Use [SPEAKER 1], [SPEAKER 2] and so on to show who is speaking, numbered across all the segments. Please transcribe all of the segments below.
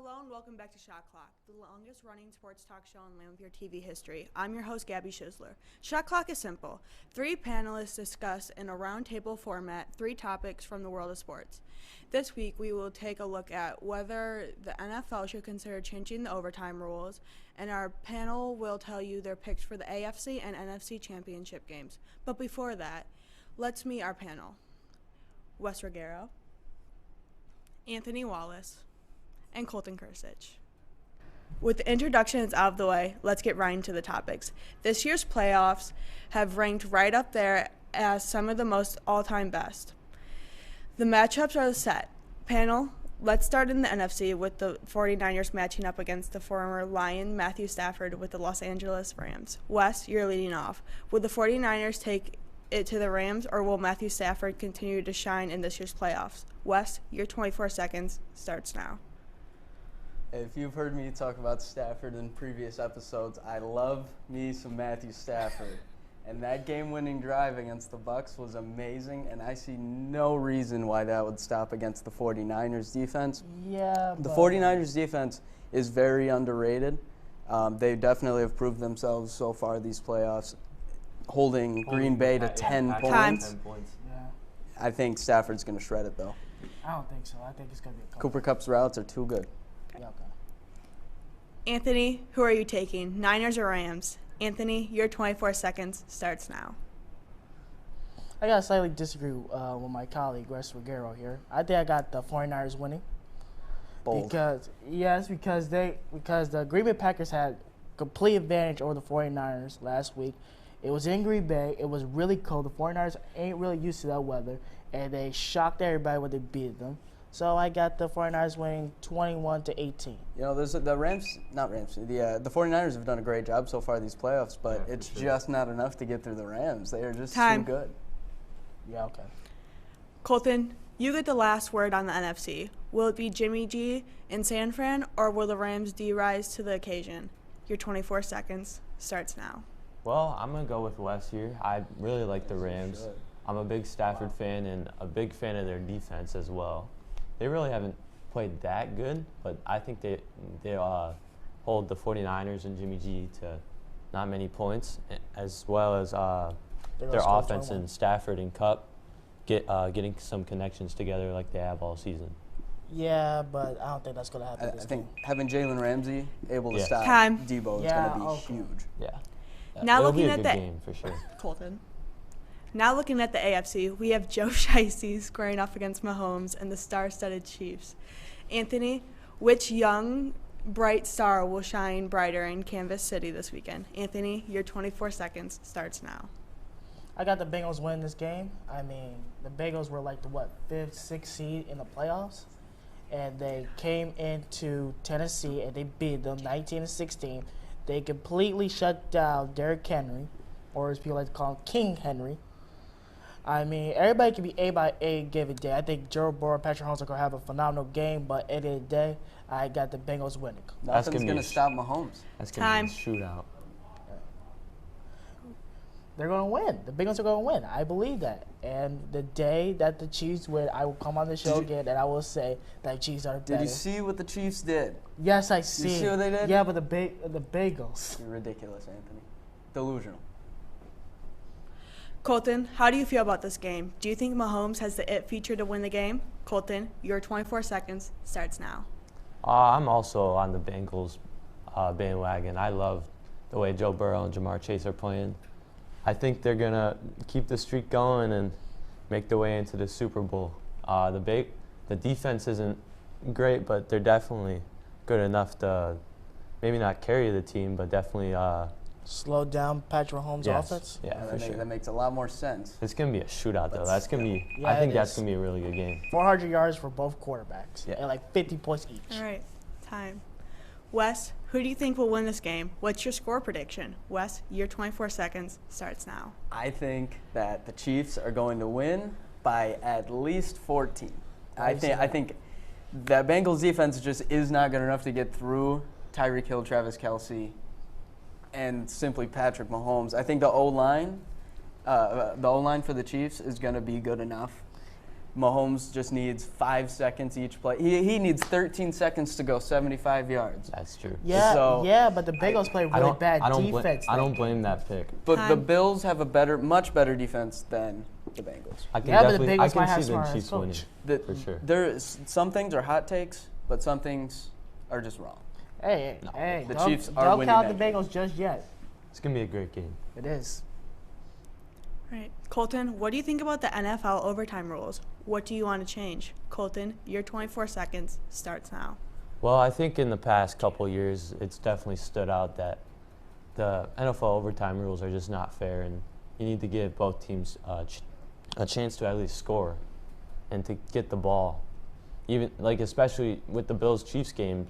[SPEAKER 1] Hello and welcome back to Shot Clock, the longest running sports talk show in Land with Your TV history. I'm your host, Gabi. Shot Clock is simple. 3 panelists discuss in a roundtable format 3 topics from the world of sports. This week, we will take a look at whether the NFL should consider changing the overtime rules, and our panel will tell you their picks for the AFC and NFC championship games. But before that, let's meet our panel. Russ Rogero, Anthony Wallace, and Kolt. With the introductions out of the way, let's get right into the topics. This year's playoffs have ranked right up there as some of the most all-time best. The matchups are set. Panel, let's start in the NFC with the 49ers matching up against the former Lion Matthew Stafford with the Los Angeles Rams. Wes, you're leading off. Will the 49ers take it to the Rams, or will Matthew Stafford continue to shine in this year's playoffs? Wes, your 24 seconds starts now.
[SPEAKER 2] If you've heard me talk about Stafford in previous episodes, I love me some Matthew Stafford. And that game-winning drive against the Bucs was amazing, and I see no reason why that would stop against the 49ers defense.
[SPEAKER 3] Yeah,
[SPEAKER 2] the 49ers defense is very underrated. They definitely have proved themselves so far these playoffs, holding Green Bay to 10 points.
[SPEAKER 3] 10 points. Yeah.
[SPEAKER 2] I think Stafford's going to shred it, though.
[SPEAKER 3] I don't think so. I think it's going to be a couple.
[SPEAKER 2] Cooper Kupp's routes are too good.
[SPEAKER 3] Yeah, okay.
[SPEAKER 1] Anthony, who are you taking, Niners or Rams? Anthony, your 24 seconds starts now.
[SPEAKER 3] I got to slightly disagree with my colleague, Russ Rogero here. I think I got the 49ers winning.
[SPEAKER 2] Bold.
[SPEAKER 3] Because the Green Bay Packers had complete advantage over the 49ers last week. It was in Green Bay. It was really cold. The 49ers ain't really used to that weather, and they shocked everybody when they beat them. So I got the 49ers winning 21-18.
[SPEAKER 2] You know, the 49ers have done a great job so far these playoffs, but it's just not enough to get through the Rams. They are just too good.
[SPEAKER 3] Yeah, okay.
[SPEAKER 1] Colton, you get the last word on the NFC. Will it be Jimmy G in San Fran, or will the Rams rise to the occasion? Your 24 seconds starts now.
[SPEAKER 4] Well, I'm going to go with Wes here. I really like the Rams. I'm a big Stafford fan and a big fan of their defense as well. They really haven't played that good, but I think they hold the 49ers and Jimmy G to not many points, as well as their offense and Stafford and Kupp getting some connections together like they have all season.
[SPEAKER 3] Yeah, but I don't think that's going to happen.
[SPEAKER 2] I think having Jalen Ramsey able to stop Debo is going to be huge.
[SPEAKER 4] Yeah.
[SPEAKER 1] Now
[SPEAKER 4] It'll
[SPEAKER 1] looking
[SPEAKER 4] be a
[SPEAKER 1] at
[SPEAKER 4] good
[SPEAKER 1] the
[SPEAKER 4] game for sure.
[SPEAKER 1] Colton. Now looking at the AFC, we have Joe Shiesty squaring off against Mahomes and the star-studded Chiefs. Anthony, which young, bright star will shine brighter in Kansas City this weekend? Anthony, your 24 seconds starts now.
[SPEAKER 3] I got the Bengals winning this game. I mean, the Bengals were like the, 5th, 6th seed in the playoffs. And they came into Tennessee and they beat them 19-16. They completely shut down Derrick Henry, or as people like to call him, King Henry. I mean, everybody can be A by A given day. I think Joe Burrow and Patrick Mahomes are going to have a phenomenal game, but at the end of the day, I got the Bengals winning.
[SPEAKER 2] Nothing's going to stop Mahomes.
[SPEAKER 4] That's going to be a shootout.
[SPEAKER 3] They're going to win. The Bengals are going to win. I believe that. And the day that the Chiefs win, I will come on the show again and I will say that the Chiefs are better.
[SPEAKER 2] Did you see what the Chiefs did?
[SPEAKER 3] Yes, I see.
[SPEAKER 2] You see what they did?
[SPEAKER 3] Yeah, but the Bengals.
[SPEAKER 2] You're ridiculous, Anthony. Delusional.
[SPEAKER 1] Colton, how do you feel about this game? Do you think Mahomes has the it feature to win the game? Colton, your 24 seconds starts now.
[SPEAKER 4] I'm also on the Bengals bandwagon. I love the way Joe Burrow and Jamar Chase are playing. I think they're going to keep the streak going and make their way into the Super Bowl. The defense isn't great, but they're definitely good enough to maybe not carry the team, but definitely
[SPEAKER 3] slow down Patrick Mahomes' offense?
[SPEAKER 4] Yeah, for sure.
[SPEAKER 2] That makes a lot more sense.
[SPEAKER 4] It's going to be a shootout, though. That's going to be. I think that's going to be a really good game.
[SPEAKER 3] 400 yards for both quarterbacks and like 50 points each.
[SPEAKER 1] All right, time. Wes, who do you think will win this game? What's your score prediction? Wes, your 24 seconds starts now.
[SPEAKER 2] I think that the Chiefs are going to win by at least 14. I think that Bengals defense just is not good enough to get through Tyreek Hill, Travis Kelce, and simply Patrick Mahomes. I think the O-line for the Chiefs is going to be good enough. Mahomes just needs 5 seconds each play. He needs 13 seconds to go 75 yards.
[SPEAKER 4] That's true.
[SPEAKER 3] Yeah,
[SPEAKER 2] So,
[SPEAKER 3] yeah, but the Bengals play really bad defense.
[SPEAKER 4] I don't blame that pick.
[SPEAKER 2] But the Bills have a much better defense than the Bengals.
[SPEAKER 4] I can
[SPEAKER 3] Yeah, but the
[SPEAKER 4] definitely,
[SPEAKER 3] Bengals
[SPEAKER 4] I
[SPEAKER 3] might
[SPEAKER 4] can
[SPEAKER 3] have
[SPEAKER 4] see the
[SPEAKER 3] smarter
[SPEAKER 4] Chiefs
[SPEAKER 3] coach.
[SPEAKER 4] winning for sure.
[SPEAKER 2] Some things are hot takes, but some things are just wrong.
[SPEAKER 3] Hey,
[SPEAKER 4] No.
[SPEAKER 3] hey,
[SPEAKER 2] The
[SPEAKER 3] don't,
[SPEAKER 2] Chiefs are
[SPEAKER 3] don't
[SPEAKER 2] winning
[SPEAKER 3] count the
[SPEAKER 2] that game.
[SPEAKER 3] Bengals just yet.
[SPEAKER 4] It's gonna be a great game.
[SPEAKER 3] It is.
[SPEAKER 1] Right. Colton, what do you think about the NFL overtime rules? What do you want to change? Colton, your 24 seconds starts now.
[SPEAKER 4] Well, I think in the past couple of years, it's definitely stood out that the NFL overtime rules are just not fair, and you need to give both teams a chance to at least score and to get the ball. Even like especially with the Bills-Chiefs game,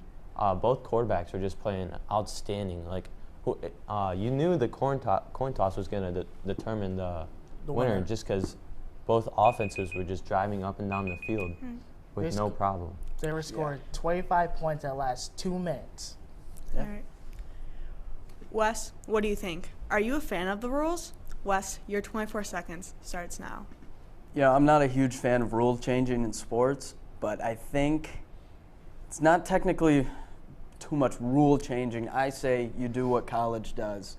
[SPEAKER 4] both quarterbacks were just playing outstanding. Like, you knew the coin toss was going to determine the winner just because both offenses were just driving up and down the field with no problem.
[SPEAKER 3] They were scoring 25 points in the last 2 minutes.
[SPEAKER 1] All right. Wes, what do you think? Are you a fan of the rules? Wes, your 24 seconds starts now.
[SPEAKER 2] Yeah, I'm not a huge fan of rule changing in sports, but I think it's not technically too much rule changing. I say you do what college does.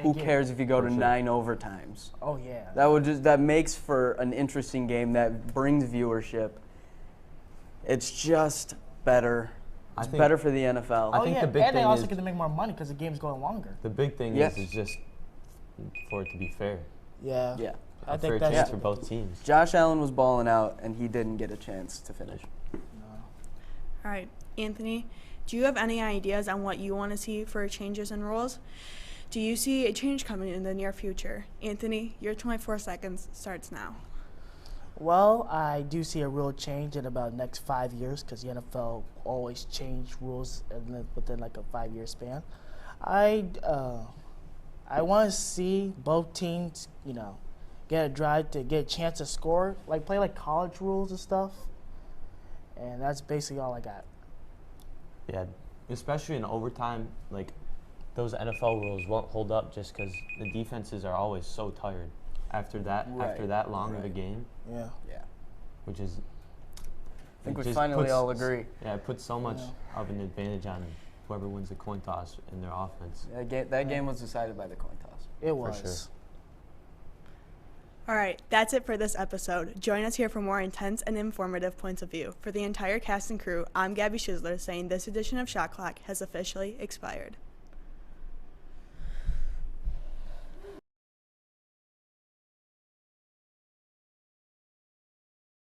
[SPEAKER 2] Who cares if you go to 9 overtimes?
[SPEAKER 3] Oh yeah.
[SPEAKER 2] That makes for an interesting game that brings viewership. It's just better. It's better for the NFL.
[SPEAKER 4] I think the big
[SPEAKER 3] and they
[SPEAKER 4] thing
[SPEAKER 3] also
[SPEAKER 4] is-
[SPEAKER 3] get to make more money because the game's going longer.
[SPEAKER 4] The big thing
[SPEAKER 2] Yes.
[SPEAKER 4] is just for it to be fair.
[SPEAKER 3] Yeah.
[SPEAKER 2] Yeah.
[SPEAKER 3] I
[SPEAKER 4] A
[SPEAKER 3] think
[SPEAKER 4] fair
[SPEAKER 3] that's
[SPEAKER 4] chance for both teams.
[SPEAKER 2] Josh Allen was balling out, and he didn't get a chance to finish.
[SPEAKER 1] All right. Anthony, do you have any ideas on what you want to see for changes in rules? Do you see a change coming in the near future? Anthony, your 24 seconds starts now.
[SPEAKER 3] Well, I do see a real change in about the next 5 years because the NFL always change rules within like a 5-year span. I want to see both teams, get a drive to get a chance to score, like play like college rules and stuff. And that's basically all I got.
[SPEAKER 4] Yeah, especially in overtime, like those NFL rules won't hold up just because the defenses are always so tired after that long of a game,
[SPEAKER 3] Yeah.
[SPEAKER 2] Yeah.
[SPEAKER 4] which is.
[SPEAKER 2] I think
[SPEAKER 4] it
[SPEAKER 2] we
[SPEAKER 4] just
[SPEAKER 2] finally
[SPEAKER 4] puts-
[SPEAKER 2] all agree.
[SPEAKER 4] Yeah, it puts so much of an advantage on whoever wins the coin toss in their offense.
[SPEAKER 2] That game was decided by the coin toss.
[SPEAKER 3] It
[SPEAKER 4] For
[SPEAKER 3] was.
[SPEAKER 4] sure.
[SPEAKER 1] All right, that's it for this episode. Join us here for more intense and informative points of view. For the entire cast and crew, I'm Gabi Schizler saying this edition of Shot Clock has officially expired.